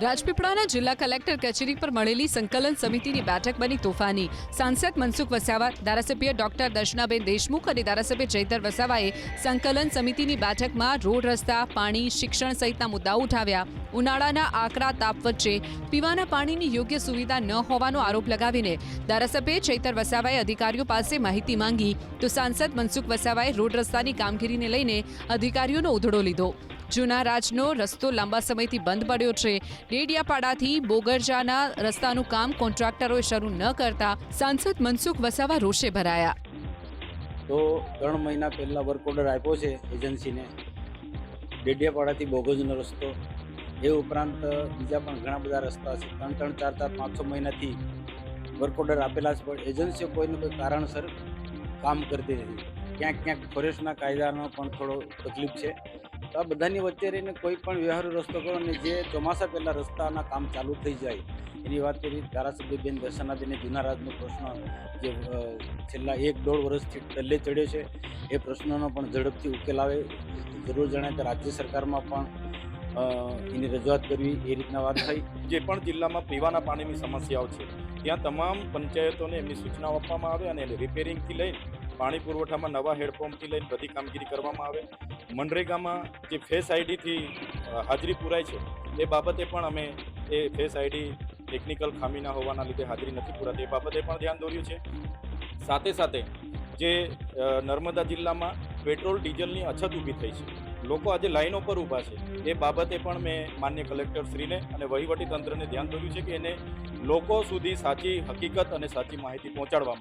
રાજપીપળાના જિલ્લા કલેક્ટર કચેરી પર મળેલી સંકલન સમિતિની બેઠક બની તોફાની। સાંસદ મનસુખ વસાવા, ધારાસભ્ય ડોક્ટર દર્શનાબેન દેશમુખ અને ધારાસભ્ય ચૈતર વસાવાએ સંકલન સમિતિની બેઠકમાં રોડ, રસ્તા, પાણી, શિક્ષણ સહિતના મુદ્દાઓ ઉઠાવ્યા। ઉનાળાના આકરા તાપ વચ્ચે પીવાના પાણીની યોગ્ય સુવિધા ન હોવાનો આરોપ લગાવીને ધારાસભ્ય ચૈતર વસાવાએ અધિકારીઓ પાસે માહિતી માંગી તો સાંસદ મનસુખ વસાવાએ રોડ રસ્તાની કામગીરીને લઈને અધિકારીઓનો ઉધડો લીધો। જૂના રાજનો રસ્તો લાંબા સમયથી બંધ પડ્યો છે। ડેડિયાપાડાથી બોગરજાના રસ્તાનું કામ કોન્ટ્રાક્ટરોએ શરૂ ન કરતા સાંસદ મનસુખ વસાવા રોષે ભરાયા। તો 3 મહિના પહેલા વર્ક ઓર્ડર આપ્યો છે એજન્સીને ડેડિયાપાડાથી બોગરજનો રસ્તો, એ ઉપરાંત બીજા પણ ઘણા બધા રસ્તા છે। 3, 4, 5 મહિનાથી વર્ક ઓર્ડર આપેલા છે, પણ એજન્સીઓ કોઈને કોઈ કારણસર કામ કરતી નથી। ક્યાંક ફોરેસ્ટના કાયદાનો પણ થોડો તકલીફ છે। તો આ બધાની વચ્ચે રહીને કોઈ પણ વ્યવહારુ રસ્તો કરો અને જે ચોમાસા પહેલાં રસ્તાના કામ ચાલુ થઈ જાય એની વાત કરી। ધારાસભ્ય બેન દર્શનાબેને જૂના રાજનો પ્રશ્ન જે છેલ્લા 1-1.5 વર્ષથી ટલ્લે ચડ્યો છે એ પ્રશ્નનો પણ ઝડપથી ઉકેલ આવે, જરૂર જણાય તો રાજ્ય સરકારમાં પણ એની રજૂઆત કરવી, એ રીતના વાત થઈ। જે પણ જિલ્લામાં પીવાના પાણીની સમસ્યાઓ છે ત્યાં તમામ પંચાયતોને એમની સૂચનાઓ આપવામાં આવે અને રિપેરિંગથી લઈને પાણી પુરવઠામાં નવા હેડપંપથી લઈને બધી કામગીરી કરવામાં આવે। મનરેગામાં જે ફેસ આઈડીથી હાજરી પુરાય છે એ બાબતે પણ અમે એ ફેસ આઈડી ટેકનિકલ ખામીના હોવાના લીધે હાજરી નથી પુરાતી એ બાબતે પણ ધ્યાન દોર્યું છે। સાથે સાથે જે નર્મદા જિલ્લામાં પેટ્રોલ ડીઝલની અછત ઊભી થઈ છે, લોકો આજે લાઈનો પર ઊભા છે, એ બાબતે પણ મેં માન્ય કલેક્ટરશ્રીને અને વહીવટી તંત્રને ધ્યાન દોર્યું છે કે એને લોકો સુધી સાચી હકીકત અને સાચી માહિતી પહોંચાડવામાં